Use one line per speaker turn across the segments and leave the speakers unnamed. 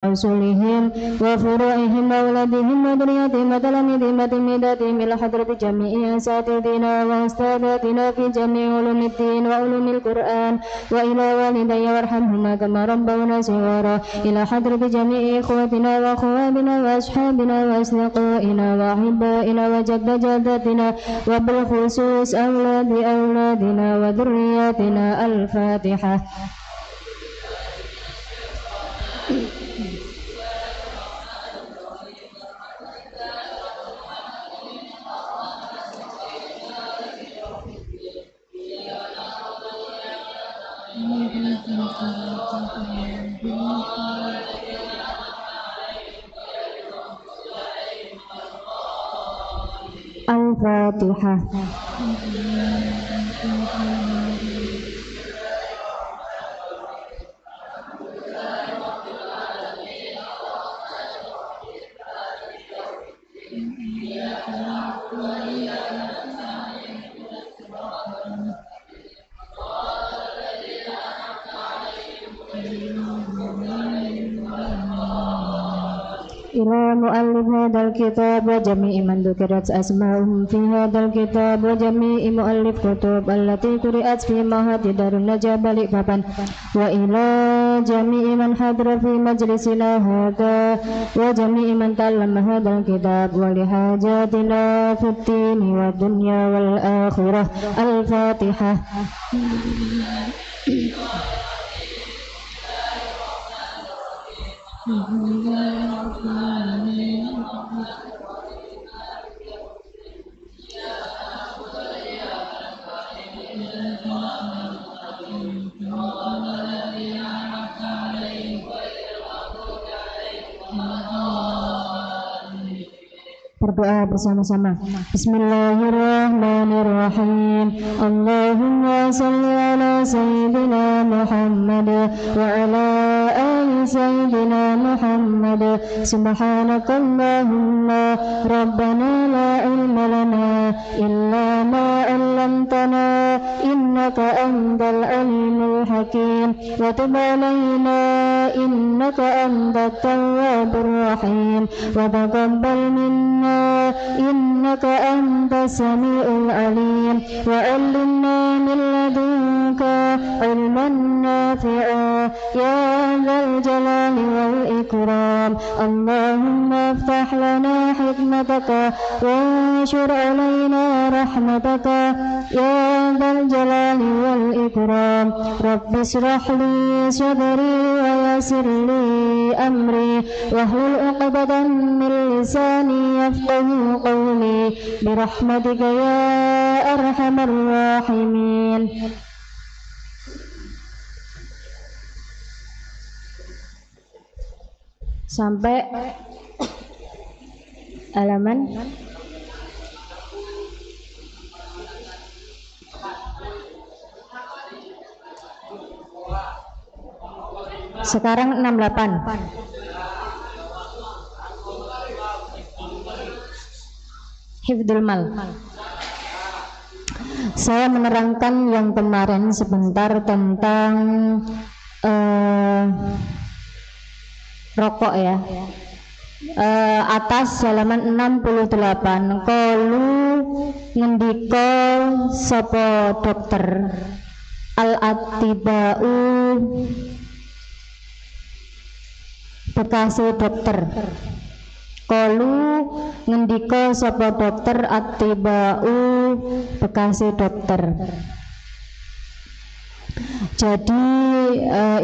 رسولهم وفروعهم وأولادهم وذرياتهم وتلاميذهم وتلميذاتهم إلى حضرة جميع أساتذتنا وأستاذاتنا في جميع علوم الدين وعلوم القرآن وإلى والدي وارحمهما كما ربونا صغارا إلى حضرة جميع إخوتنا وأخواتنا وأصحابنا وأصدقائنا وأحبائنا وجد جداتنا وبالخصوص أولاد أولادنا وذرياتنا. الفاتحة. Al-Fatihah. إلى مؤلف هذا الكتاب وجميع من ذكرت أسماؤهم في هذا الكتاب وجميع مؤلف كتب التي قرأت في معهد دار النجاة بلقبان وإلى جميع من حضر في مجلسنا هذا وجميع من تعلم هذا الكتاب ولحاجاتنا في الدين والدنيا والآخرة. الفاتحة. Berdoa bersama-sama. Bismillahirrahmanirrahim. Allahumma salli ala sayyidina Muhammad wa ala ali sayyidina Muhammad. Subhanakallahumma rabbana la ilma lana illa ma 'allamtana innaka antal alimul hakim wa tub 'alaina innaka antat tawwabur rahim wa taqabbal minna إنك أنت السميع العليم وعلمنا من لدنك علما نافعا يا ذا الجلال والإكرام. اللهم افتح لنا حكمتك وانشر علينا رحمتك يا ذا الجلال والإكرام. رب اشرح لي صدري ويسر لي أمري واحلل عقدة من لساني يفقهوا قولي برحمتك يا أرحم الراحمين. Sampai halaman sekarang 68. Hifdzul Mal. Saya menerangkan yang kemarin sebentar tentang rokok ya. Atas halaman 68. Qalu ngendika sapa dokter al-attiba'u bekasi dokter. Qalu ngendika sapa dokter attiba'u bekasi dokter. Jadi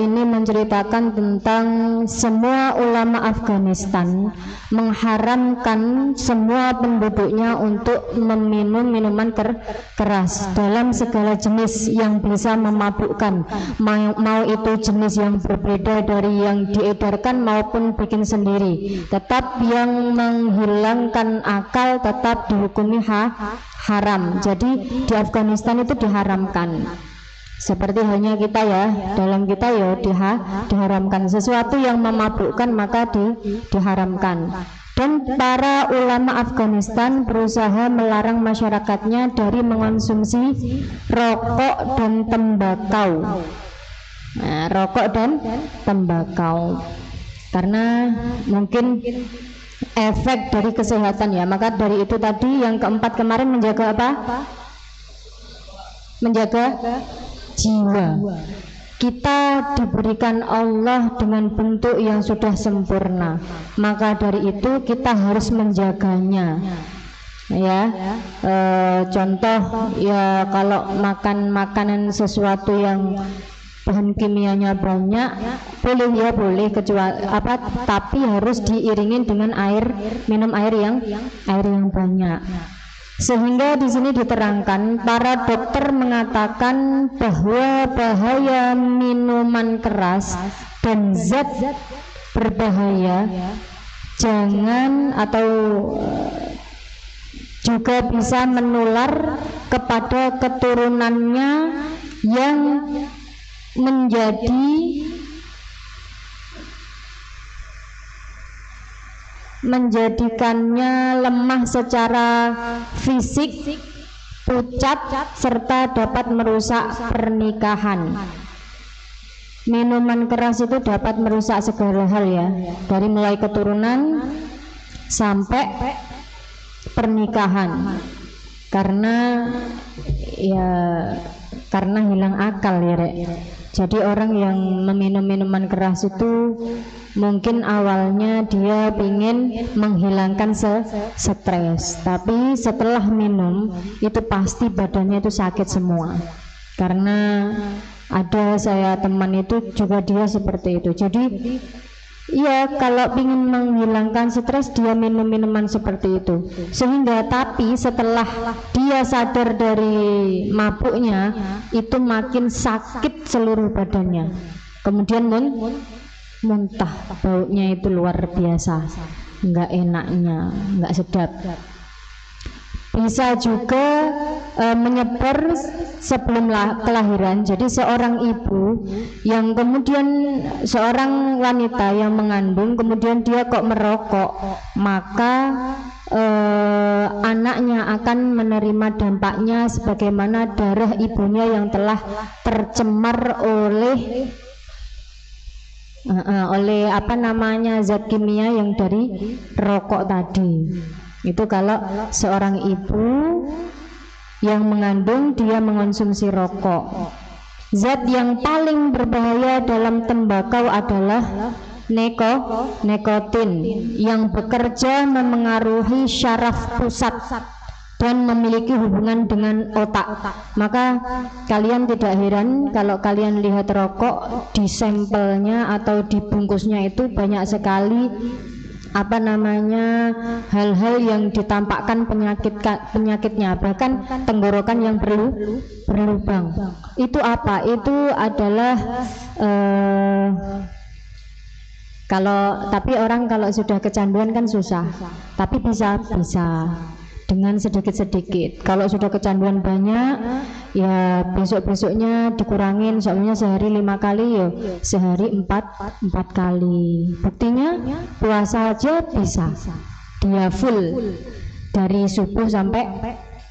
ini menceritakan tentang semua ulama Afghanistan mengharamkan semua penduduknya untuk meminum minuman keras dalam segala jenis yang bisa memabukkan, mau itu jenis yang berbeda dari yang diedarkan maupun bikin sendiri. Tetap yang menghilangkan akal tetap dihukumi haram. Jadi di Afghanistan itu diharamkan. Seperti hanya kita ya, dalam kita ya diharamkan sesuatu yang memabukkan maka diharamkan. Dan para ulama Afghanistan berusaha melarang masyarakatnya dari mengonsumsi rokok dan tembakau. Nah, rokok dan tembakau. karena mungkin efek dari kesehatan ya. Maka dari itu tadi yang keempat kemarin menjaga apa? Menjaga jiwa. Kita diberikan Allah dengan bentuk yang sudah sempurna, maka dari itu kita harus menjaganya ya. Contoh ya, kalau makan makanan sesuatu yang bahan kimianya banyak boleh ya, boleh, kecuali apa, tapi harus diiringin dengan minum air yang banyak. Sehingga di sini diterangkan, para dokter mengatakan bahwa bahaya minuman keras dan zat berbahaya juga bisa menular kepada keturunannya yang menjadikannya lemah secara fisik, pucat, serta dapat merusak pernikahan. Minuman keras itu dapat merusak segala hal ya, dari mulai keturunan sampai pernikahan, karena hilang akal ya, Rek. Jadi orang yang meminum minuman keras itu mungkin awalnya dia ingin menghilangkan stres, tapi setelah minum itu pasti badannya itu sakit semua. Karena ada saya teman itu juga dia seperti itu. Jadi iya, kalau ingin menghilangkan stres dia minum minuman seperti itu, sehingga tapi setelah dia sadar dari mabuknya itu makin sakit seluruh badannya, kemudian muntah, baunya itu luar biasa, nggak enaknya, nggak sedap. Bisa juga menyebar sebelum kelahiran. Jadi seorang ibu yang kemudian seorang wanita yang mengandung kemudian dia kok merokok, maka anaknya akan menerima dampaknya sebagaimana darah ibunya yang telah tercemar oleh zat kimia yang dari rokok tadi. Itu kalau seorang ibu yang mengandung dia mengonsumsi rokok. Zat yang paling berbahaya dalam tembakau adalah nikotin yang bekerja memengaruhi syaraf pusat dan memiliki hubungan dengan otak. Maka kalian tidak heran kalau kalian lihat rokok di sampelnya atau di bungkusnya itu banyak sekali hal-hal yang ditampakkan penyakitnya, bahkan tenggorokan yang berlubang. Itu apa? Itu adalah tapi orang kalau sudah kecanduan kan susah, tapi bisa dengan sedikit-sedikit. Kalau sudah kecanduan banyak, ya besok-besoknya dikurangin, soalnya sehari 5 kali, ya sehari 4 kali. Buktinya puasa aja bisa, dia full dari subuh sampai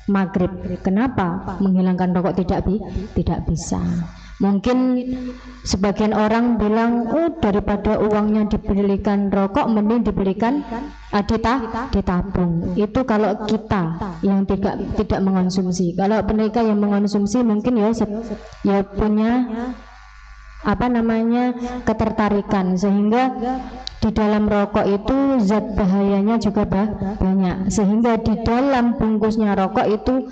maghrib. Kenapa? Menghilangkan rokok tidak bisa. Mungkin sebagian orang bilang, daripada uangnya dibelikan rokok mending dibelikan ditabung. Itu kalau kita yang tidak mengonsumsi. Kalau mereka yang mengonsumsi mungkin ya punya ketertarikan, sehingga di dalam rokok itu zat bahayanya juga banyak, sehingga di dalam bungkusnya rokok itu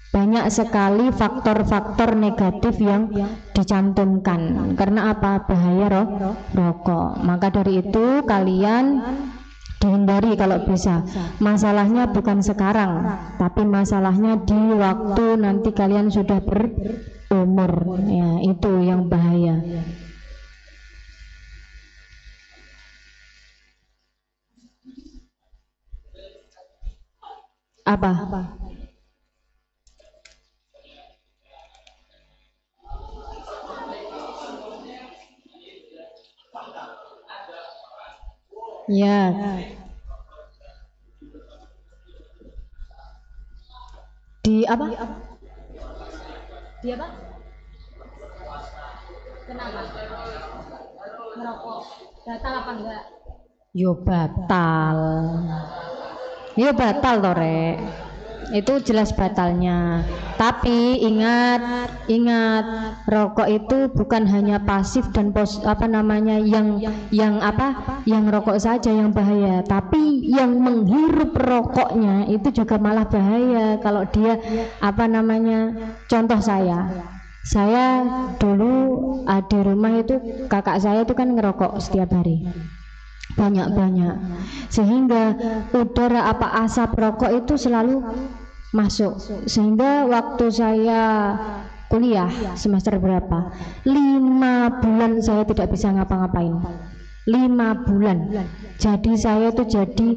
banyak sekali faktor-faktor negatif yang dicantumkan. Karena apa? Bahaya rokok. Maka dari itu kalian dihindari kalau bisa. Masalahnya bukan sekarang, tapi masalahnya di waktu nanti kalian sudah berumur, ya itu yang bahaya. Apa? Ya. Di apa? Di apa? Kenapa? Merokok. Batal apa enggak? Yo batal. Yo batal toh, Rek. Itu jelas batalnya. Tapi ingat rokok itu bukan hanya pasif dan yang rokok saja yang bahaya, tapi yang menghirup rokoknya itu juga malah bahaya kalau dia contoh saya dulu di rumah itu kakak saya itu kan ngerokok setiap hari banyak sehingga udara asap rokok itu selalu masuk, sehingga waktu saya kuliah semester berapa 5 bulan saya tidak bisa ngapa-ngapain 5 bulan. Jadi saya itu jadi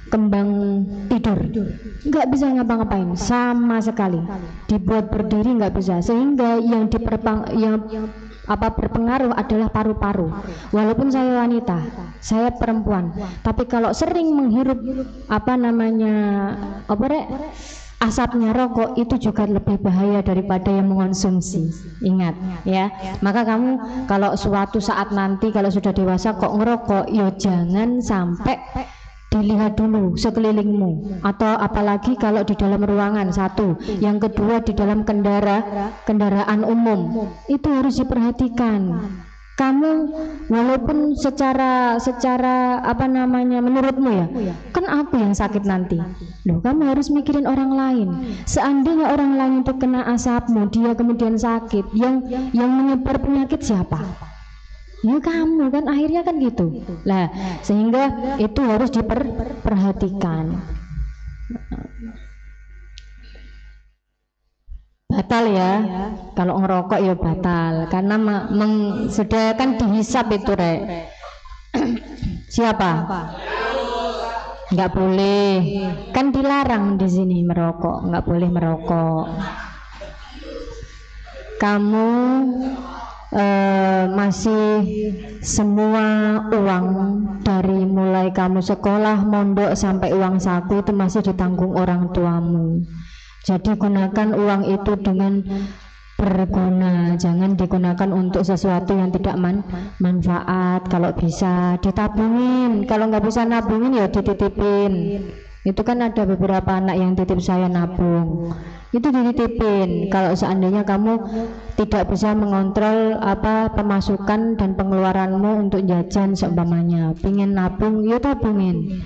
kembang tidur, nggak bisa ngapa-ngapain sama sekali, dibuat berdiri nggak bisa, sehingga yang berpengaruh adalah paru-paru. Walaupun saya wanita, saya perempuan, tapi kalau sering menghirup asapnya rokok itu juga lebih bahaya daripada yang mengonsumsi. Ingat ya. Maka kamu kalau suatu saat nanti kalau sudah dewasa kok ngerokok, ya jangan sampai dilihat dulu sekelilingmu, atau apalagi kalau di dalam ruangan, satu. Yang kedua, di dalam kendaraan umum itu harus diperhatikan. Kamu walaupun secara menurutmu ya, kan aku yang sakit nanti. Loh, kamu harus mikirin orang lain. Seandainya orang lain itu kena asapmu, dia kemudian sakit, yang menyebar penyakit siapa? Ya kamu kan, akhirnya kan gitu lah, sehingga itu harus diperhatikan. Batal ya, kalau ngerokok ya batal, karena sudah kan dihisap itu, Rek. Siapa? Nggak boleh, kan dilarang di sini merokok, nggak boleh merokok. Kamu masih semua uang dari mulai kamu sekolah, mondok sampai uang saku itu masih ditanggung orang tuamu. Jadi gunakan uang itu dengan berguna, jangan digunakan untuk sesuatu yang tidak manfaat. Kalau bisa ditabungin, kalau nggak bisa nabungin ya dititipin. Itu kan ada beberapa anak yang titip saya nabung, itu dititipin. Kalau seandainya kamu tidak bisa mengontrol pemasukan dan pengeluaranmu untuk jajan seumpamanya, pingin nabung, ya tabungin.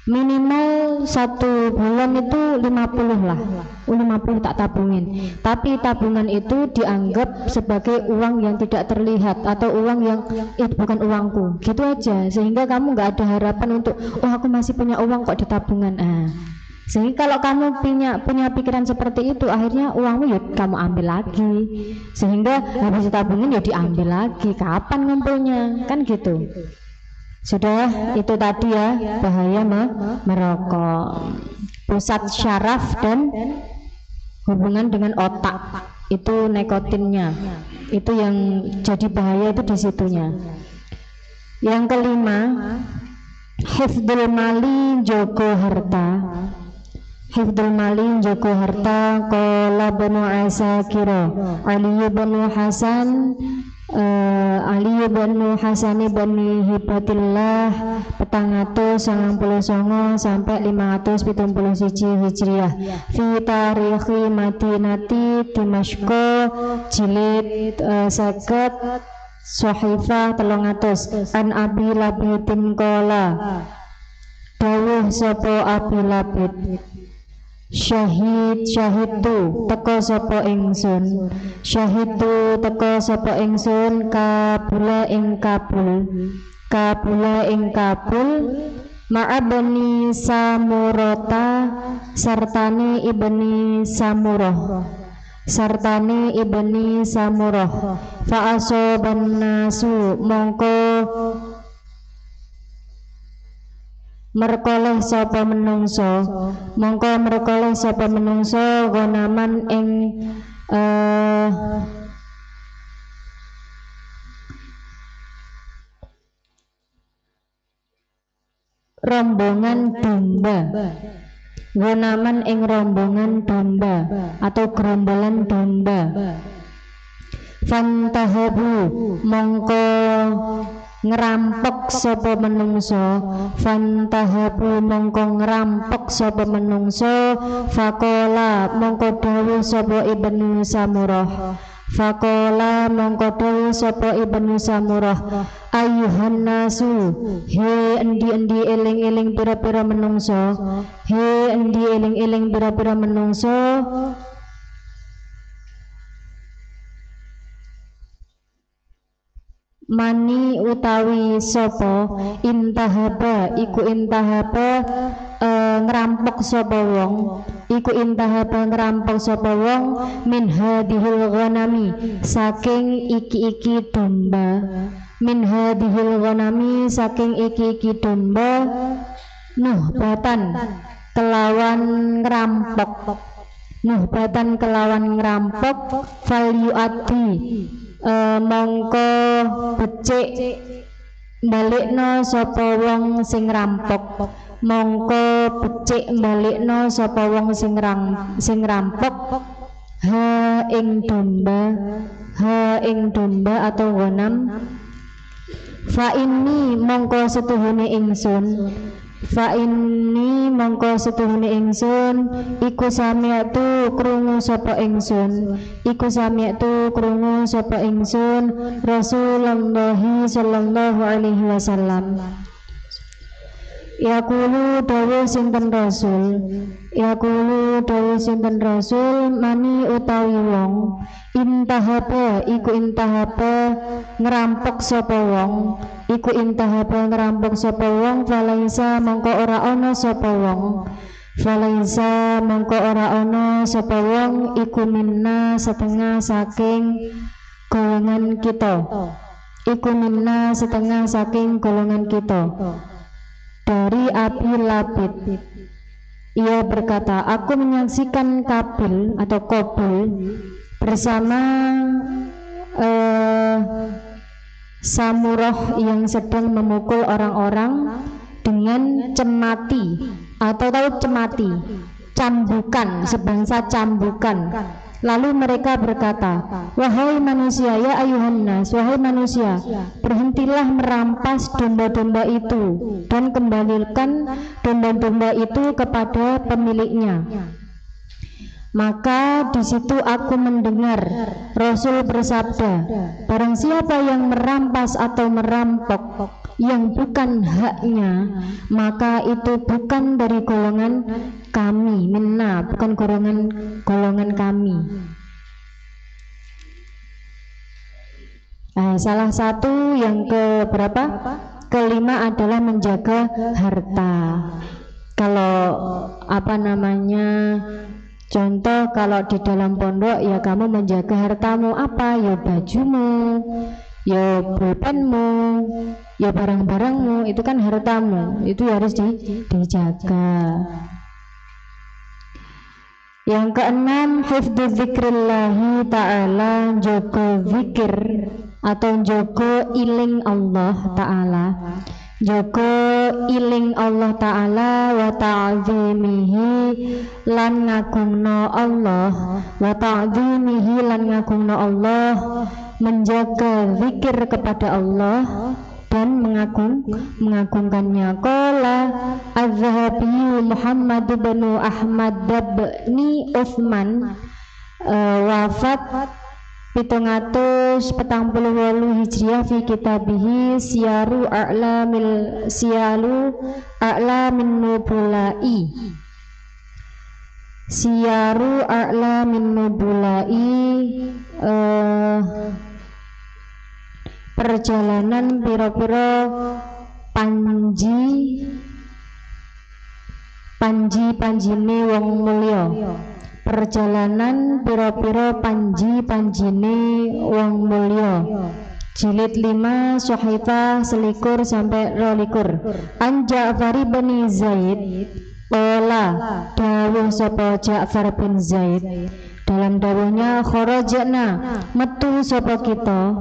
Minimal 1 bulan itu 50 lah, 50 tak tabungin. Tapi tabungan itu dianggap sebagai uang yang tidak terlihat, atau uang yang itu bukan uangku, gitu aja. Sehingga kamu nggak ada harapan untuk, oh aku masih punya uang kok di tabungan. Sehingga kalau kamu punya pikiran seperti itu, akhirnya uangmu ya kamu ambil lagi, sehingga habis tabungin ya diambil lagi. Kapan ngumpulnya? Kan gitu. Sudah, itu tadi ya, bahaya merokok. Pusat syaraf dan hubungan dengan otak, itu nikotinnya, itu yang jadi bahaya, itu di situnya. Yang kelima, hifdzul mali, jogo harta. Hifdzul mali, jogo harta. Qala Ibnu Asakir, Ali bin Hasan bin Hibatillah 499 sampai 571 Hijriah fi tarikhi Madinati Dimashqa jilid 50 Sohifah 300 an Abi Labidin qala dawuh sapa Abi Labid syahidtu teko sapa ingsun, syahidtu teko sapa ingsun kabula ing kabul ma'abni Samurata sartani ibni Samurah fa'asoban nasu mongko merkoleh sapa menungso gonaman ing rombongan domba, gonaman ing rombongan domba atau gerombolan domba. Fantahabu mongko ngerampok sapa menungso fantahabu mongko ngerampok sapa menungso faqala mongko dawuh sapa Ibnu Samurah faqala mongko dawuh sapa Ibnu Samurah ayuhan nasu he endi-endi eling-eling pira-pira menungso he endi eling-eling pira-pira menungso mani utawi sopo intahaba iku intahaba ngerampok sopo wong iku intahaba ngerampok sopo wong min hadhil ghanami saking iki-iki domba min hadhil ghanami saking iki-iki domba nuhbatan kelawan ngerampok nuhbatan kelawan ngerampok fal yu'addi mongko becik balikno sapa wong sing rampok mongko becik balikno sapa wong sing rampok ha ing domba atau ghanam fa inni mongko setuhune ingsun fa inni mongko setuhune ingsun iku sami'tu krungu sapa ingsun iku sami'tu krungu sapa ingsun Rasulullah sallallahu alaihi wasallam yaqulu dawuh sinten Rasul yaqulu dawuh sinten Rasul mani utawi wong intahaba iku intahaba ngerampok sapa wong iku intahaba ngerampok sapa wong falaisa mongko ora ana sapa wong falaisa mongko ora ana sapa wong iku minna setengah saking golongan kita iku minna setengah saking golongan kita dari Abi Labid ia berkata aku menyaksikan Qabil atau Qabil bersama Samurah yang sedang memukul orang-orang dengan cemati atau tahu cemati cambukan sebangsa cambukan lalu mereka berkata wahai manusia ya ayuhan nas wahai manusia berhentilah merampas domba-domba itu dan kembalikan domba-domba itu kepada pemiliknya. Maka di situ aku mendengar Rasul bersabda, barang siapa yang merampas atau merampok yang bukan haknya, maka itu bukan dari golongan kami, minna, bukan golongan kami. Nah, salah satu yang ke berapa? Kelima adalah menjaga harta. Kalau apa namanya? Contoh kalau di dalam pondok ya kamu menjaga hartamu apa? Ya bajumu, ya pulpenmu, ya barang-barangmu, itu kan hartamu, itu harus dijaga. Yang keenam, hifdzu dzikrillahi ta'ala, jaga zikir atau jaga iling Allah ta'ala, jaga iling Allah ta'ala wa ta'zimihi lan ngagungno Allah wa ta'zimihi lan ngagungno Allah, menjaga zikir kepada Allah dan mengagungkannya. Qala Az-Zahabi Muhammad bin Ahmad bin Utsman wafat 748 Hijriah fi kitabihi Siyaru A'lamin Nubula'i. Siyaru A'lamin Nubula'i, perjalanan pira-pira panjine wong mulya, perjalanan pira-pira panjine wong mulya, jilid 5 Syahifah 21 sampai 22. An Ja'far bin Zaid qala, dawuh sapa Ja'far bin Zaid, dalam dawuhnya kharajna metu sapa kita,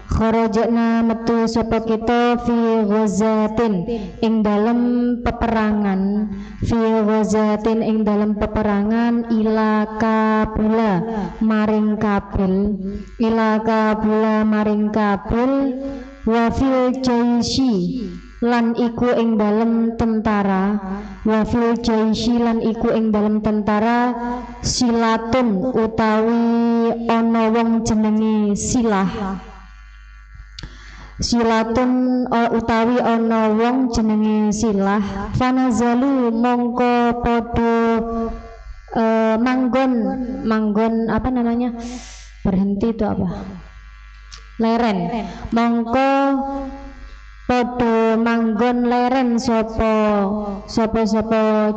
kharajna metu sapa kita fi ghazatin ing dalam peperangan, fi ghazatin ing dalam peperangan ila kabula maring Kabil, ila kabula maring Kabil wa fil jaisi lan iku ing dalem tentara, wa fil jaisi lan iku ing dalem tentara, silatun utawi ana wong jenenge silah, silatun utawi ana wong jenenge silah, fanazalu mongko padha manggon apa namanya, berhenti itu apa, leren, mongko padha manggon leren sapa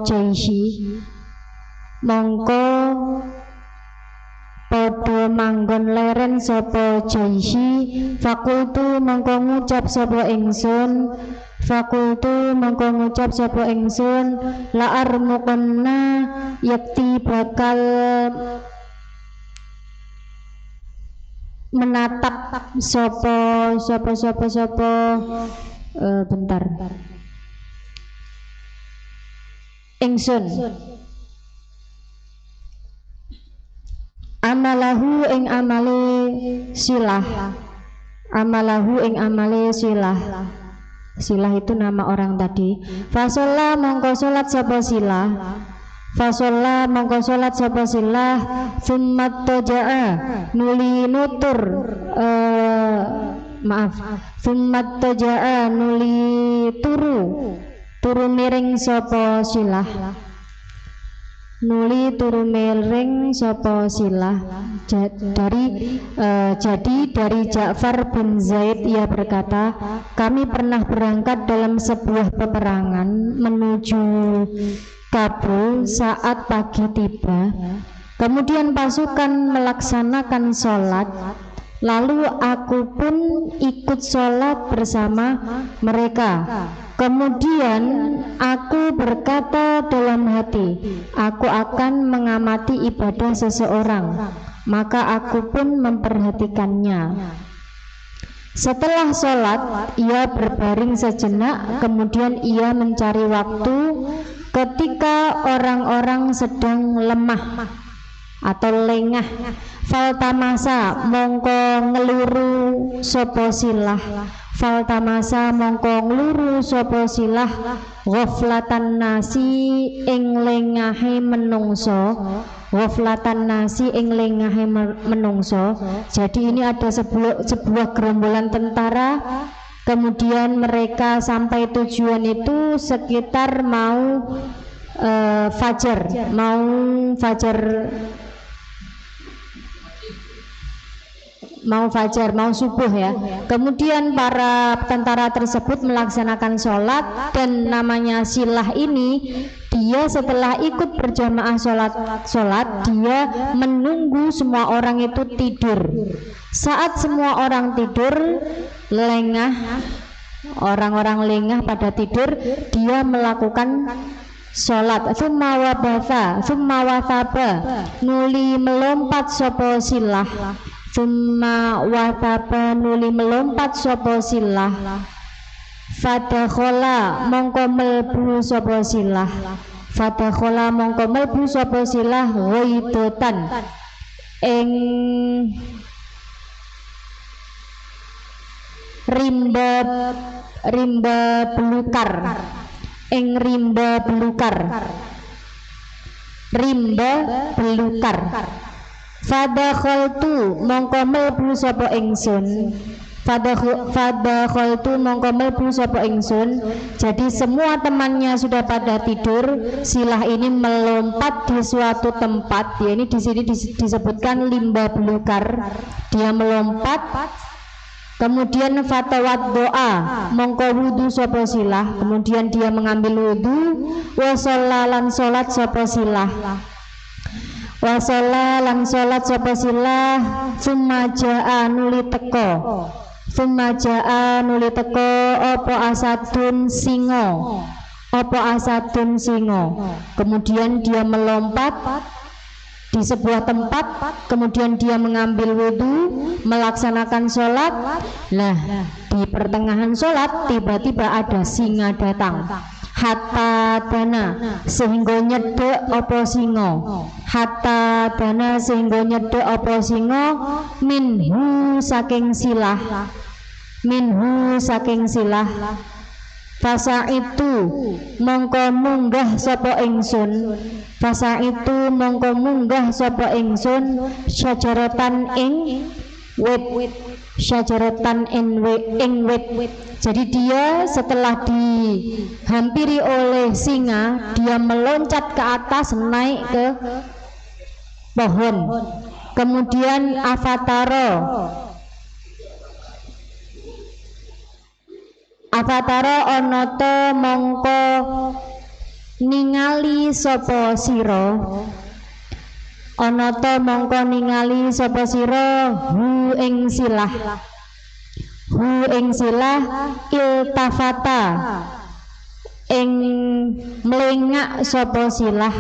jaisi, mongko padha manggon leren sapa jaisi, fakultu mongko ngucap sapa ingsun, fakultu mongko ngucap sapa ingsun, la armuqanna yakti bakal menatap sapa bentar ingsun amalahu ing amale silah, amalahu ing amale silah, silah itu nama orang tadi. Fasolla mongko salat sapa silah, fasolla mongko salat sapa silah, summat toja'a nuli nutur summat toja'a nuli turu miring sapa silah, nuli turu miring sapa silah. Jadi dari Ja'far bin Zaid ia berkata, kami pernah berangkat dalam sebuah peperangan menuju Kabul saat pagi tiba, kemudian pasukan melaksanakan sholat, lalu aku pun ikut sholat bersama mereka. Kemudian aku berkata dalam hati, aku akan mengamati ibadah seseorang, maka aku pun memperhatikannya. Setelah sholat, ia berbaring sejenak, kemudian ia mencari waktu ketika orang-orang sedang lemah atau lengah. Faltamasa mongko ngeluru sapa silah, faltamasa mongko ngeluru sapa silah, ghaflatan nasi ing lengahe menungso, ghaflatan nasi ing lengahe menungso. Jadi ini ada sebuah gerombolan tentara, kemudian mereka sampai tujuan itu sekitar mau fajar, mau subuh ya. Kemudian para tentara tersebut melaksanakan sholat, dan namanya silah ini dia setelah ikut berjamaah sholat dia menunggu semua orang itu tidur. Saat semua orang tidur lengah, orang-orang lengah pada tidur, dia melakukan sholat. Summa wabatha, summa wathaba, nuli melompat sapa silah, summa wathaba nuli melompat sapa silah, fadakhola mongko melbu sapa silah, fadakhola mongko melbu sapa silah, ghaidotan ing rimba belukar, ing rimba belukar, rimba belukar. Fadakhaltu mongko mlebu sapa ingsun, fadakhaltu mongko mlebu sapa ingsun. Jadi semua temannya sudah pada tidur, silah ini melompat di suatu tempat, ya ini di sini disebutkan limba belukar. Dia melompat, kemudian fatawat doa mongko wudu sapa silah, kemudian dia mengambil wudu, wa shallalan salat sapa silah, wa shallalan salat sapa silah, summa jaa nuli teko, summa jaa nuli teko apa asadun singo, apa asadun singo. Kemudian dia melompat di sebuah tempat, kemudian dia mengambil wudhu, melaksanakan sholat. Nah, di pertengahan sholat tiba-tiba ada singa datang. Hatta dana sehingga nyedek opo singo, hatta dana sehingga nyedek opo singo, minhu saking silah, minhu saking silah. Fasa itu mongko munggah sapa ingsun, fasa itu mongko munggah sapa ingsun syajaratan ing wit, syajaratan ing wit. Jadi dia setelah dihampiri oleh singa, dia meloncat ke atas naik ke pohon. Kemudian avataro onoto mongko ningali sapa sira, onoto mongko ningali sapa sira hu ing silah, hu ing silah iltafata ing mlengak sapa silah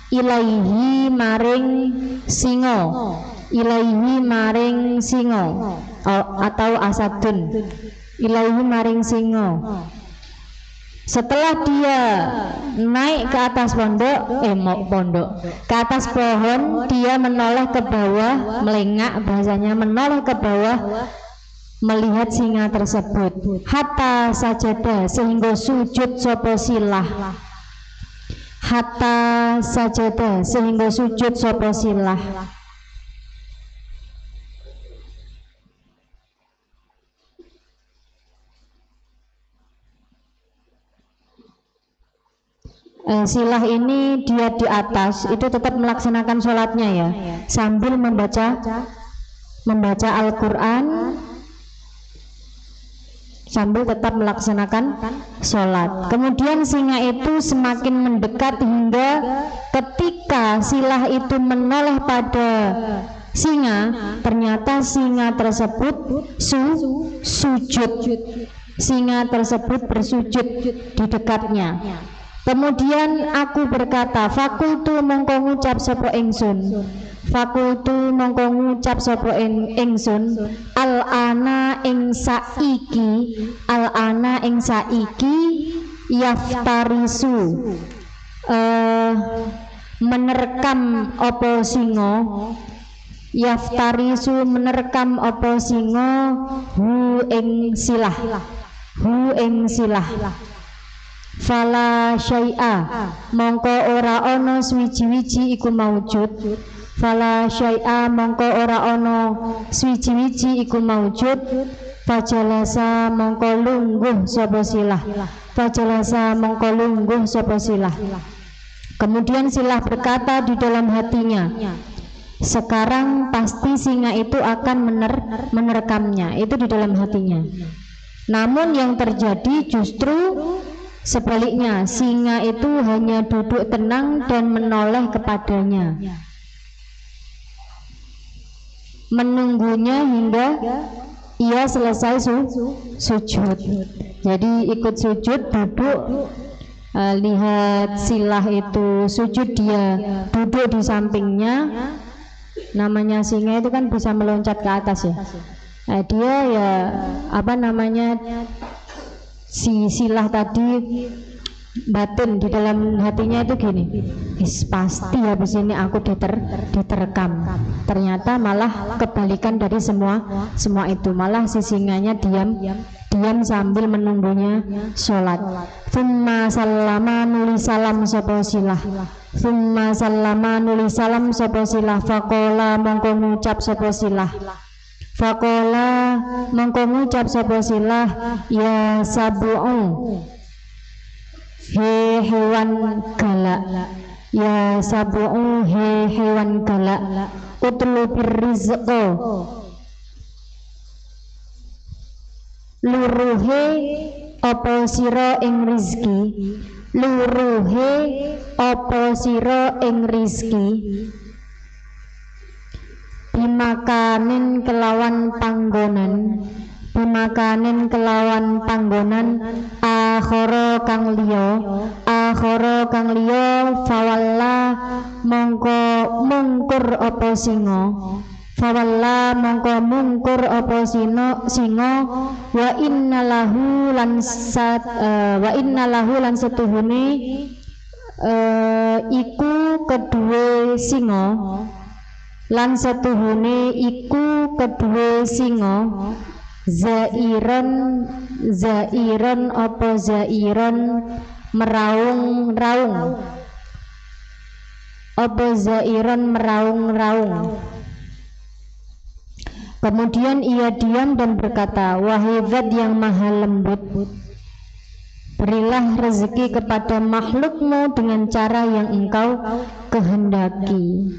ilaihi maring singa, ilaihi maring singa atau asadun, ilaihi maring singa. Setelah dia naik ke atas pondok, ke atas pohon, dia menoleh ke bawah, melengak bahasanya, menoleh ke bawah melihat singa tersebut. Hatta sajada sehingga sujud sapa silah, hatta sajada sehingga sujud sapa silah. Silah ini dia di atas itu tetap melaksanakan sholatnya ya, sambil membaca Al-Quran, sambil tetap melaksanakan sholat. Kemudian singa itu semakin mendekat hingga ketika silah itu menoleh pada singa, ternyata singa tersebut sujud. Singa tersebut bersujud di dekatnya. Kemudian aku berkata, fakultu mongko ngucap sapa ingsun, fakultu mongko ngucap sapa ingsun, al-ana ing saiki, al-ana ing saiki yaftarisu menerkam apa singa, yaftarisu menerkam apa singa hu ing silah, hu ing silah. Fala syai'a mongko ora ana swiji-wiji iku maujud, fala syai'a mongko ora ana swiji-wiji iku maujud. Fajalasa mongko lungguh sapa silah, fajalasa mongko lungguh sapa silah. Kemudian silah berkata di dalam hatinya, sekarang pasti singa itu akan menerkamnya. Itu di dalam hatinya. Namun yang terjadi justru sebaliknya, singa itu hanya duduk tenang dan menoleh kepadanya, menunggunya hingga ia selesai sujud. Jadi ikut sujud, duduk, lihat silah itu sujud, dia duduk di sampingnya. Namanya singa itu kan bisa meloncat ke atas ya. Dia ya apa namanya, si silah tadi batin di dalam hatinya itu gini, pasti habis ini aku diterkam. Ternyata malah kebalikan dari semua itu, malah si singanya diam sambil menunggunya sholat. Thumma sallama nuli salam sapa silah, thumma sallama nuli salam sapa silah. Faqala mongko ngucap sapa silah, faqala mongko ngucap sapa silah, ya sabu'u he hewan galak, ya sabu'u he hewan galak, utlubir rizqo luruhe apa sira ing rizki, luruhe apa sira ing rizki, bimakanin kelawan panggonan, bimakanin kelawan panggonan, akhara kang liya, fawalla mongko mungkur apa singa, fawalla mongko mungkur apa singa, wa innalahu lan setuhune iku kedue singa, lan setuhune iku kedue singa, Zairon apa zairon meraung-raung, apa zairon meraung-raung. Kemudian ia diam dan berkata, wahai Zat yang maha lembut, berilah rezeki kepada makhlukmu dengan cara yang engkau kehendaki.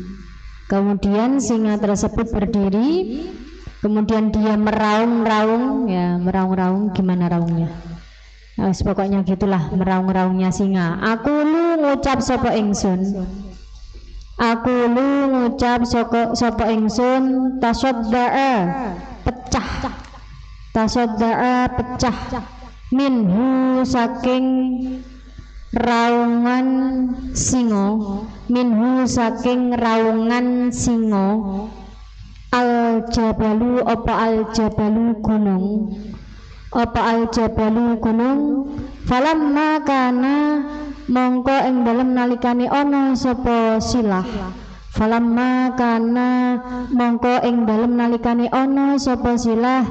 Kemudian singa tersebut berdiri, kemudian dia meraung-raung. Ya, meraung-raung gimana raungnya? Pokoknya gitulah meraung-raungnya singa. Aku lu ngucap sapa ingsun, aku lu ngucap sapa ingsun, tasodda'a pecah, tasodda'a pecah, minhu saking raungan singo, minhu saking raungan singo, al jabalu apa al jabalu gunung, apa al jabalu gunung, falamma kana mongko ing dalem nalikane ana sapa silah, falamma kana mongko ing dalem nalikane ana sapa silah,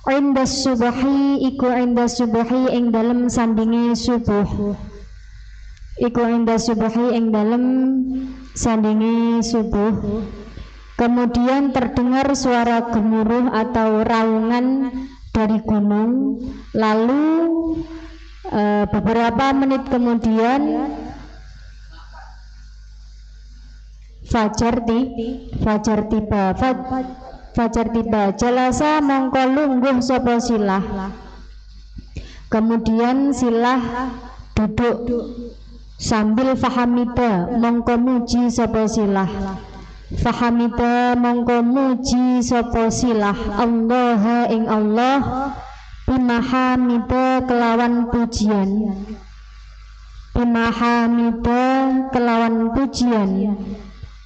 indas subuhi iku indas subuhi ing dalem sandinge subuh, iku indas subuhi ing dalem sandinge subuh. Kemudian terdengar suara gemuruh atau raungan dari gunung. Lalu beberapa menit kemudian fajar tiba, jalasa mongko lungguh sapa silah. Kemudian silah duduk sambil fahamida mongko muji sapa silah, fahamida mongko muji sapa silah Allah ing Allah, bimahamida kelawan pujian, bimahamida kelawan pujian,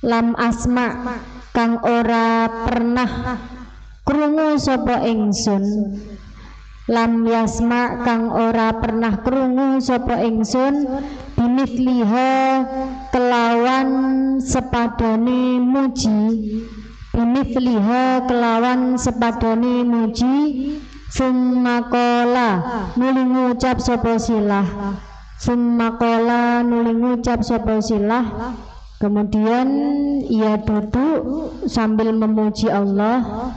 lam asma kang ora pernah krungu sapa ingsun, lam yasma kang ora pernah krungu sapa ingsun, bimithliha kelawan sepadane muji, bimithliha kelawan sepadane muji, summakola nuli ngucap sapa silah, summakola nuli ngucap sapa silah. Kemudian ia duduk sambil memuji Allah,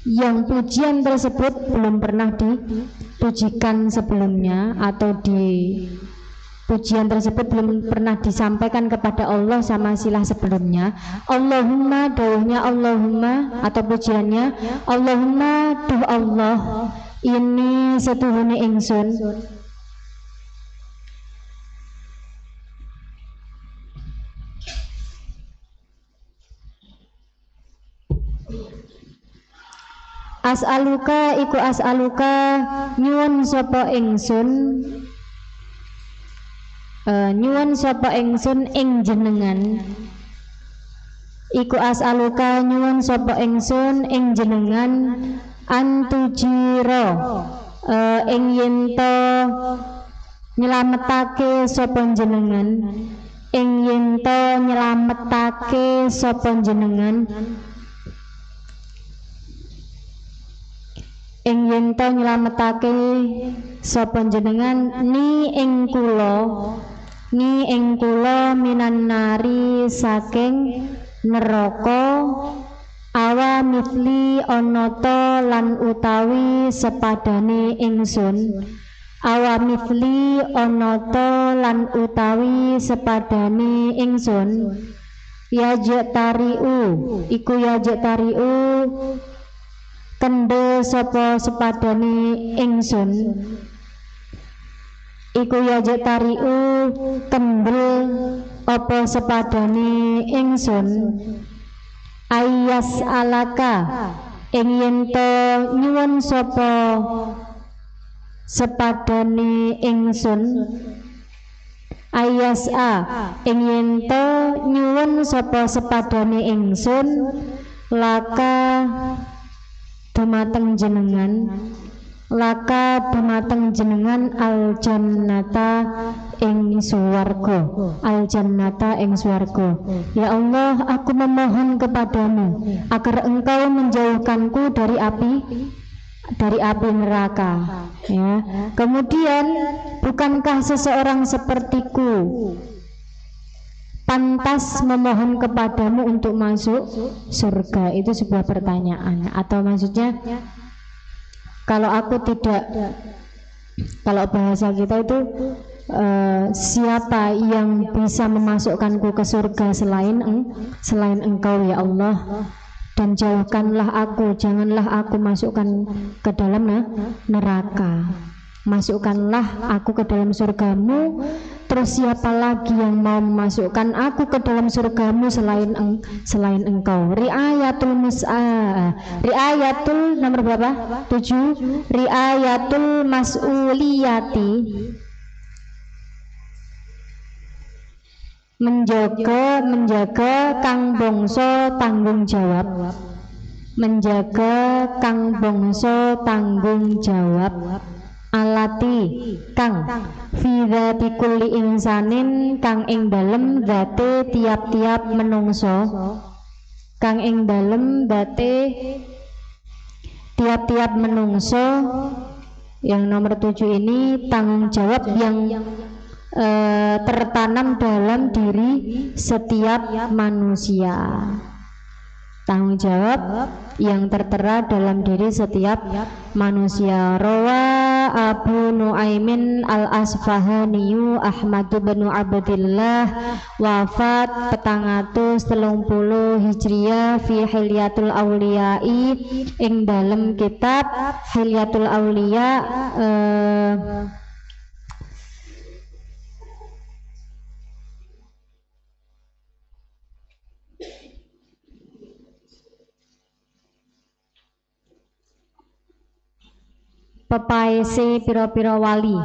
yang pujian tersebut belum pernah ditujikan sebelumnya, atau pujian tersebut belum pernah disampaikan kepada Allah sama silah sebelumnya. Allahumma dawuhnya Allahumma atau pujiannya Allahumma duh Allah, ini setuhune ingsun as'aluka iku as'aluka nyuwun sapa ingsun, nyuwun sapa ingsun ing jenengan, iku as'aluka nyuwun sapa ingsun ing jenengan, antujiro ing yento nyelametake sapa jenengan, ing yento nyelametake sapa jenengan, ing yento nyelametake sapa jenengan, ni ing kula minan nari saking neraka, awa mithli onota lan utawi sepadane ingsun, awa mithli onota lan utawi sepadane ingsun, yajtariu iku yajtariu kendel sapa sepadane ingsun, iku yajtariu kendel apa sepadane ingsun, ayas alaka ing yento nyuwun sapa sepadane ingsun, ayas ing yento nyuwun sapa sepadane ingsun, laka dumateng jenengan, laka dumateng jenengan al jannata ing swarga, al jannata ing swarga. Ya Allah, aku memohon kepadamu agar engkau menjauhkanku dari api dari api neraka, ya. Kemudian, bukankah seseorang sepertiku pantas memohon kepadamu untuk masuk surga? Itu sebuah pertanyaan, atau maksudnya kalau bahasa kita itu siapa yang bisa memasukkanku ke surga selain Engkau ya Allah, dan jauhkanlah aku, janganlah aku masukkan ke dalam neraka, masukkanlah aku ke dalam surgamu. Terus siapa lagi yang mau memasukkan aku ke dalam surgamu selain Engkau? Riayatul nomor berapa? 7. Riayatul mas'uliyati, menjaga kang bangsa tanggung jawab, menjaga kang bangsa tanggung jawab, alati kang fi dzati kulli insanin, kang ing dalem dzate tiap-tiap menungso, kang ing dalem dzate tiap-tiap menungso. Yang nomor 7 ini tanggung jawab yang tertanam dalam diri setiap manusia, tanggung jawab yang tertera dalam diri setiap manusia. Rawa Abu Nuaimin al-Asfahaniyu Ahmad bin Abdillah, wafat 430 Hijriyah, fi Hilyatul Auliyai, ing dalam kitab Hilyatul Auliya. Pepaese pira-pira wali,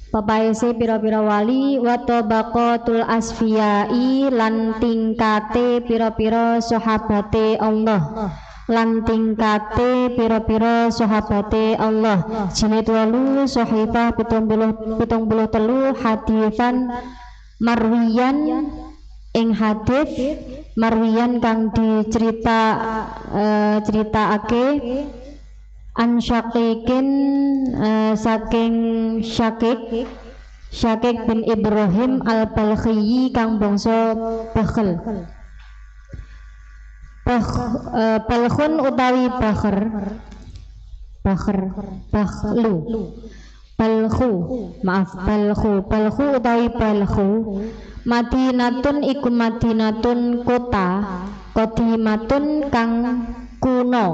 pepaese pira-pira wali, wa tabaqatul asfiyai, lan tingkate pira-pira sahabate Allah, lan tingkate pira-pira sahabate Allah. Jilid 8 Shahifah 73 hadisan marwiyan ing hadis marwiyan kang diceritakake an Syaqiqin saking Syaqiq bin Ibrahim al-Balkhi kang bangsa Bakhl. Balkhun utawi Bakhlu, Balkhu utawi Balkhu, Madinatun iku Madinatun kota, qadimatun kang kuno,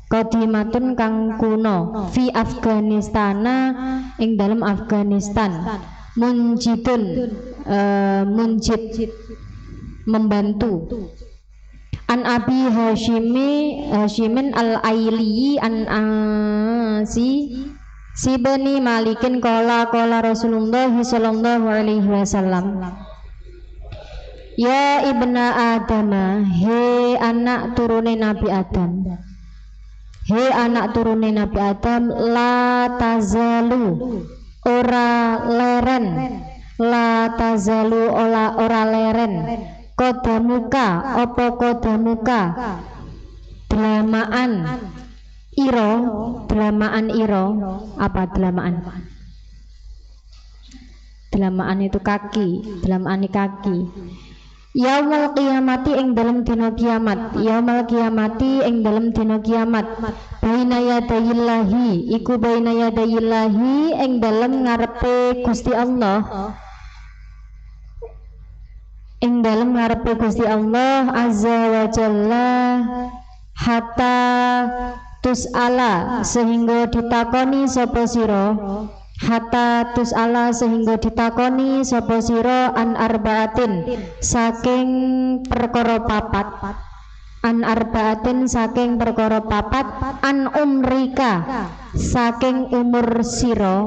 qadimatun kang kuno, fi Afganistana ing dalam Afghanistan, munjidun munjid membantu. An Abi Hashimin al-Aili an si Bani Malikin qala Rasulullah sallallahu alaihi wasallam, ya ibna Adam, he anak turune Nabi Adam, he anak turune Nabi Adam, la tazalu ora leren, la tazalu ora leren, kodamuka opo kodamuka, delamaan iro, apa delamaan? Delamaan itu kaki, delamaan kaki. Yaumul qiyamati ing dalam dina kiamat, yaumul qiyamati ing dalam dina kiamat, baina yadayillahi iku baina yadayillahi ing dalam ngarepe Gusti Allah, ing dalam ngarepe Gusti Allah azza wa jalla, hatta tus'ala sehingga ditakoni sapa sira, hatta tus'ala sehingga ditakoni sapa sira, an arbaatin saking perkara papat, an arbaatin saking perkara papat, an umrika saking umur sira,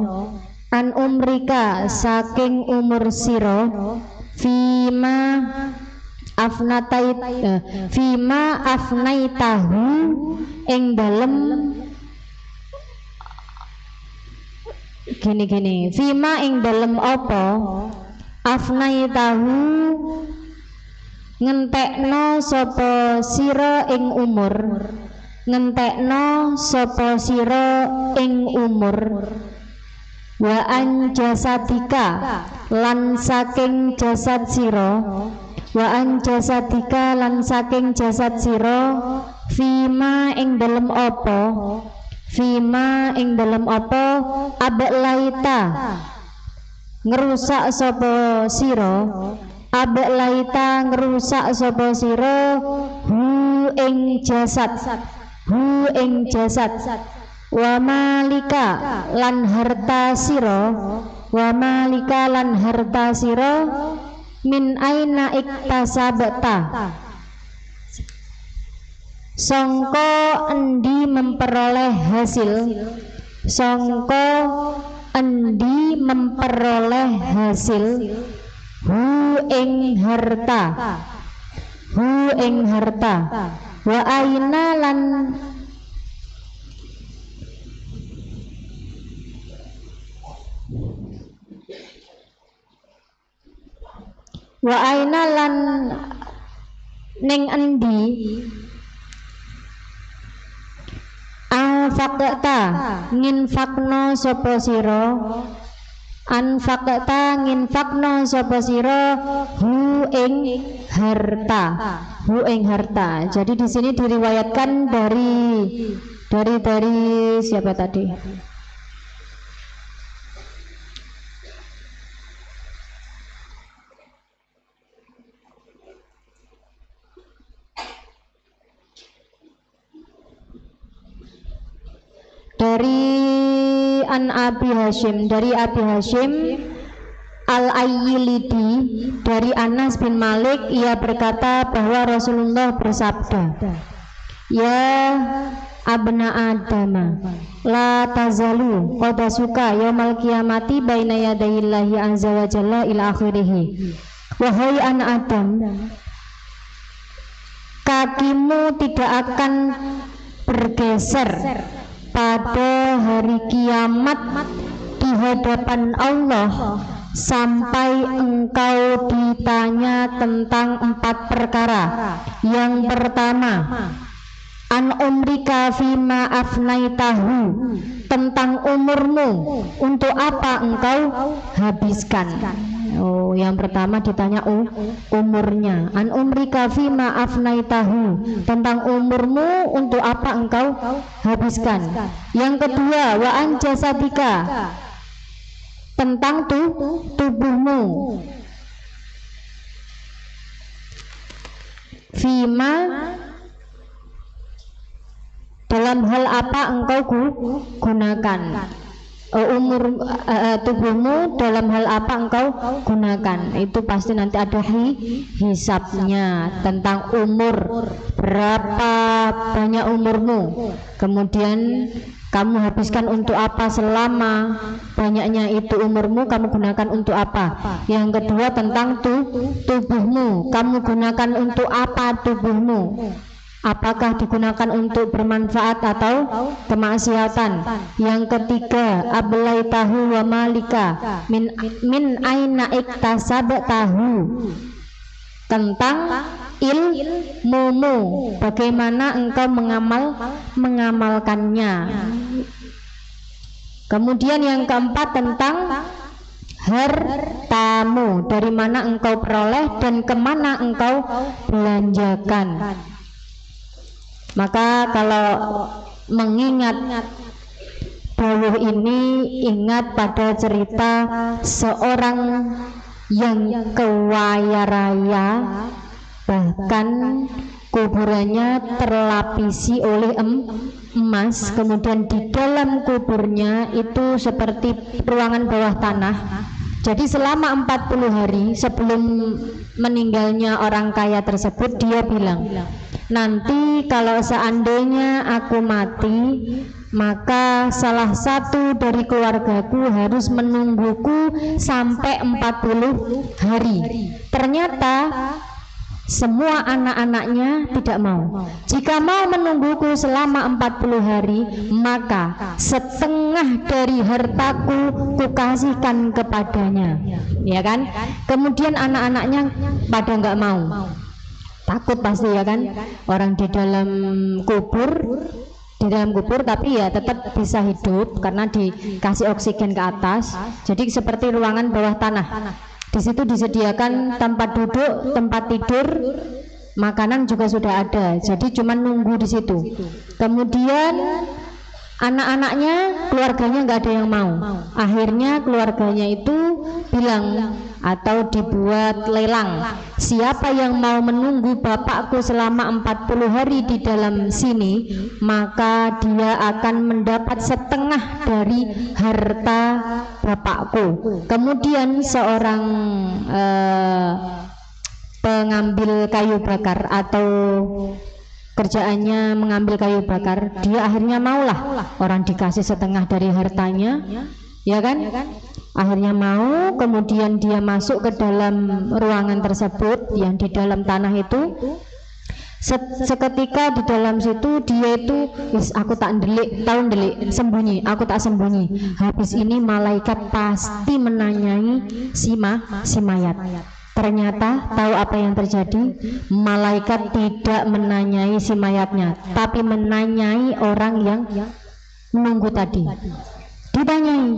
an umrika saking umur sira, fima afnaitahu ing dalem gini fima ing dalem apa afnaitahu ngentekno sapa sira ing umur, ngentekno sapa sira ing umur, wa an jasadika lan saking jasad sira, wa an jasadika lan saking jasad sira, fima ing dalem apa, fima ing dalem apa ablaita ngerusak sapa sira, ablaita ngerusak sapa sira hu ing jasad, hu ing jasad, wa malika lan harta sira, wa malika lan harta sira, min aina iktasabta sangka endi memperoleh hasil, sangka endi memperoleh hasil, hu ing harta, hu ing harta, wa aina lan wa aina lan ning endi anfaqta nginfakno sapa sira, anfaqta nginfakno sapa sira hu ing harta, hu ing harta. Jadi di sini diriwayatkan dari siapa tadi? Dari an Abi Hashim, dari Abi Hashim Al-Ayyilidi, dari Anas bin Malik, ia berkata bahwa Rasulullah bersabda, ya abna Adam, la tazalu qadasuka yaumal qiyamati baina yadayillahi azza wa jalla ila akhirih. Wahai anak Adam, kakimu tidak akan bergeser pada hari kiamat di hadapan Allah sampai engkau ditanya tentang 4 perkara. Yang pertama, an umrika fima afnaitahu, tentang umurmu, untuk apa engkau habiskan. Oh, yang pertama ditanya umurnya. An umrika fima afnaitahu, tentang umurmu, untuk apa engkau habiskan. Yang kedua, wa an jasadika, tentang tubuhmu, fima, dalam hal apa engkau gunakan. Tubuhmu dalam hal apa engkau gunakan. Itu pasti nanti ada hisabnya tentang umur, berapa banyak umurmu, kemudian kamu habiskan untuk apa, selama banyaknya itu umurmu kamu gunakan untuk apa. Yang kedua tentang tubuhmu, kamu gunakan untuk apa tubuhmu, apakah digunakan untuk bermanfaat atau kemaksiatan. Yang ketiga, ablaitahu wa malika min aina iktasabtahu, tentang ilmumu, bagaimana engkau mengamalkannya. Kemudian yang keempat tentang hartamu, dari mana engkau peroleh dan kemana engkau belanjakan. Maka kalau mengingat dawuh ini, ingat pada cerita seorang yang kaya raya, bahkan kuburannya terlapisi oleh emas, kemudian di dalam kuburnya itu seperti ruangan bawah tanah. Jadi selama 40 hari sebelum meninggalnya orang kaya tersebut, dia bilang, nanti kalau seandainya aku mati, maka salah satu dari keluargaku harus menungguku sampai 40 hari. Ternyata semua anak-anaknya tidak mau. Jika mau menungguku selama 40 hari, maka setengah dari hartaku kukasihkan kepadanya. Ya kan? Kemudian anak-anaknya pada nggak mau. takut pasti ya kan, orang di dalam kubur tapi ya tetap bisa hidup karena dikasih oksigen ke atas. Jadi seperti ruangan bawah tanah. Di situ disediakan tempat duduk, tempat tidur, makanan juga sudah ada. Jadi cuma nunggu di situ. Kemudian anak-anaknya, keluarganya nggak ada yang mau. Akhirnya keluarganya itu bilang atau dibuat lelang, siapa yang mau menunggu bapakku selama 40 hari di dalam sini, maka dia akan mendapat setengah dari harta bapakku. Kemudian seorang pengambil kayu bakar atau kerjaannya mengambil kayu bakar, dia akhirnya maulah, orang dikasih setengah dari hartanya, ya kan? Akhirnya mau, kemudian dia masuk ke dalam ruangan tersebut yang di dalam tanah itu. Seketika di dalam situ dia itu, aku tak ndelik, tahu ndelik, sembunyi, aku tak sembunyi. Habis ini malaikat pasti menanyai si mayat. Ternyata tahu apa yang terjadi? Malaikat tidak menanyai si mayatnya, tapi menanyai orang yang menunggu tadi. Ditanyai,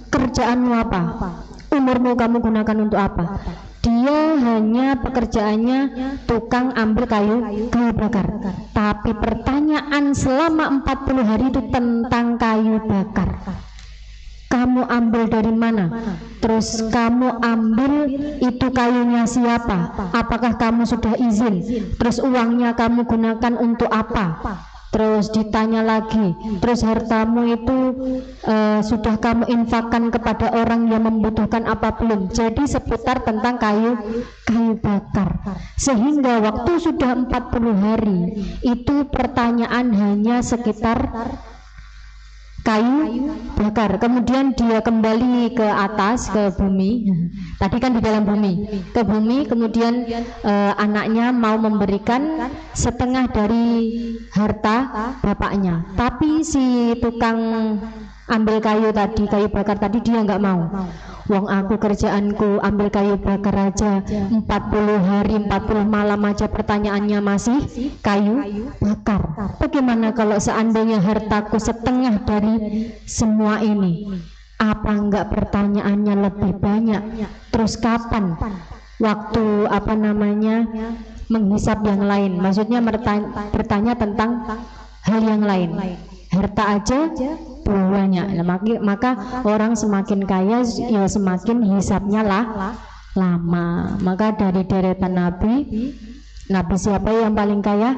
kerjaanmu apa? Umurmu kamu gunakan untuk apa? Dia hanya pekerjaannya tukang ambil kayu bakar. Tapi pertanyaan selama 40 hari itu tentang kayu bakar. Kamu ambil dari mana? Terus kamu ambil itu kayunya siapa? Apakah kamu sudah izin? Terus uangnya kamu gunakan untuk apa? Terus ditanya lagi, terus hartamu itu sudah kamu infakkan kepada orang yang membutuhkan apa belum? Jadi seputar tentang kayu bakar. Sehingga waktu sudah 40 hari itu pertanyaan hanya sekitar kayu bakar. Kemudian dia kembali ke atas, ke bumi. Tadi kan di dalam bumi, ke bumi. Kemudian anaknya mau memberikan setengah dari harta bapaknya, tapi si tukang ambil kayu bakar tadi dia nggak mau. Wong aku kerjaanku ambil kayu bakar aja 40 hari 40 malam aja, pertanyaannya masih kayu bakar. Bagaimana kalau seandainya hartaku setengah dari semua ini? Apa enggak pertanyaannya lebih banyak? Terus kapan waktu menghisap yang lain? Maksudnya bertanya tentang hal yang lain. Harta aja banyak. Maka orang semakin kaya ya semakin hisapnya lama. Maka dari deretan Nabi siapa yang paling kaya?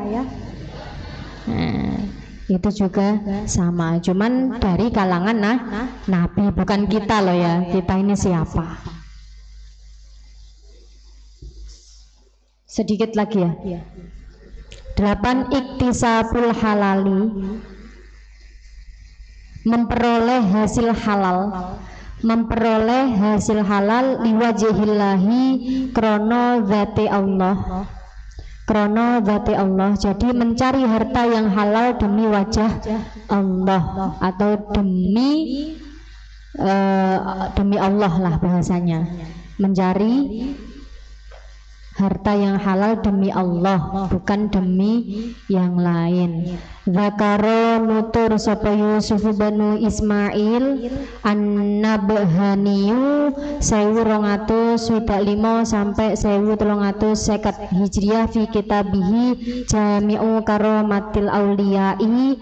Itu juga sama, cuman dari kalangan Nabi, bukan kita loh ya. Kita ini siapa? Sedikit lagi ya. 8 iktisabul halali, memperoleh hasil halal liwajihillahi krono zati Allah. Jadi mencari harta yang halal demi wajah Allah atau demi Allah lah bahasanya. Mencari harta yang halal demi Allah, bukan demi yang lain. Zakaro nutur sapa Yusuf banu Ismail an-Nabhaniyu 1225 sampai 1350 Hijriah fi kitabihi Jami'u Karomatil Auliyai,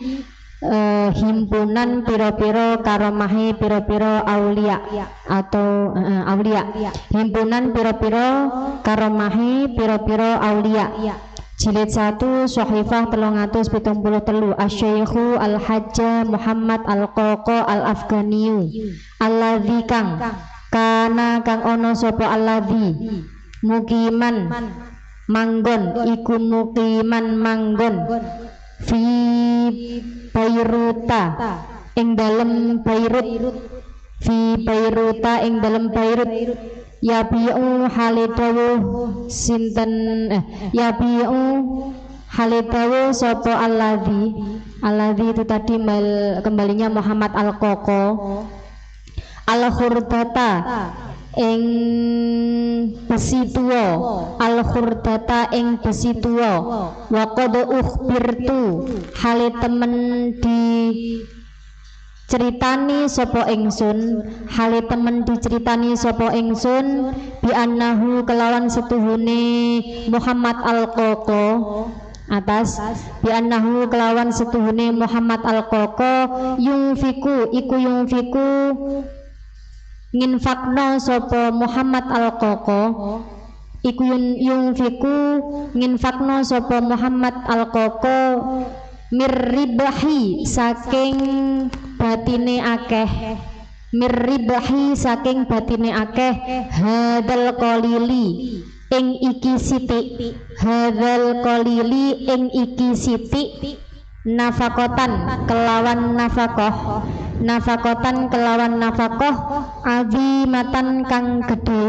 himpunan piro-piro karomahi piro-piro aulia atau himpunan piro-piro karomahi piro-piro aulia, jilid 1 Syahifah 373. Asy-Syaikhu Al-Hajjah Muhammad Al-Qoko Al-Afganiyu alladzi kang kana kang ono sapa alladzi mukiman manggon iku mukiman manggon fi Bairuta ing dalem Beirut, fi Bairuta ing dalem Beirut. Yabi'u halidawu sinten yabi'u halidawu sapa alladzi itu tadi kembalinya Muhammad Al-Qoko al-khurdata ing besi tuwa, al khurdata ing besi tuwa, wa qad ukhbirtu hale temen di ceritani sapa ingsun, hale temen diceritani sapa ingsun bi annahu kelawan setuhune Muhammad al-Qoko atas bi annahu kelawan setuhune Muhammad al-Qoko yungfiku nginfakno sapa Muhammad al-Qoko iku yungfiku nginfakno sapa Muhammad al-Qoko mirribahi saking batine akeh hadal qalili ing iki sithik nafakotan kelawan nafakoh azimatan kang gede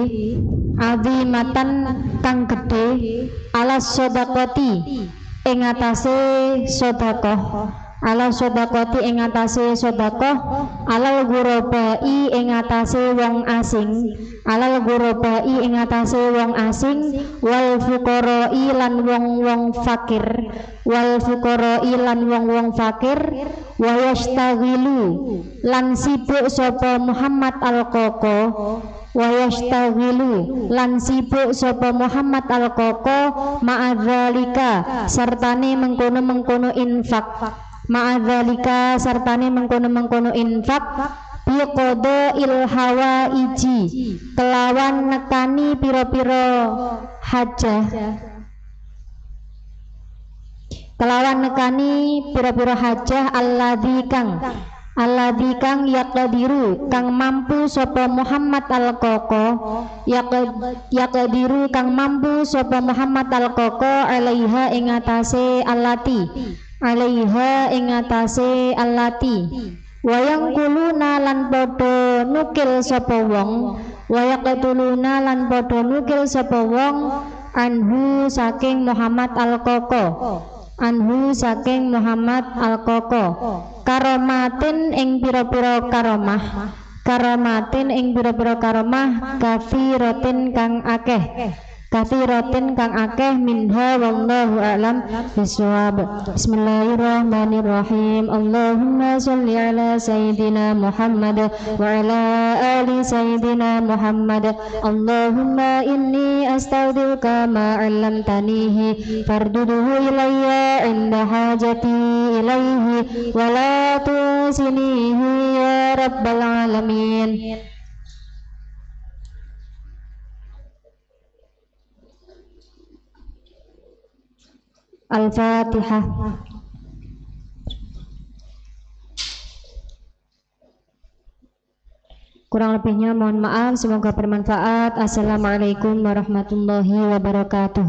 ala sodakoti ing atase sedekah alal ghurabai ing atase wong asing wal fuqara'i lan wong fakir wa yastaghilu lan sibuk sapa Muhammad al-Qoko ma'adzalika sertane mengkono infak biqodo ilhawa iji kelawan nekani piro-piro hajah alladzi kang yaqdiru kang mampu sapa Muhammad al-Qoko alaiha ing atase allati wayang kuluna lan padha nukil sapa wong anhu saking Muhammad al-Qoko karomatin ing pira-pira karomah kafirotin kang akeh minha wallahu a'lam bishawab. Bismillahirrahmanirrahim. Allahumma sholli ala sayyidina Muhammad wa ala ali sayyidina Muhammad. Allahumma inni astaghfiruka ma 'allamtanihi farduduhu ilayya 'inda hajati ilayhi wa la tusinihi ya rabbal alamin. Al-Fatihah. Kurang lebihnya mohon maaf, semoga bermanfaat. Assalamualaikum warahmatullahi wabarakatuh.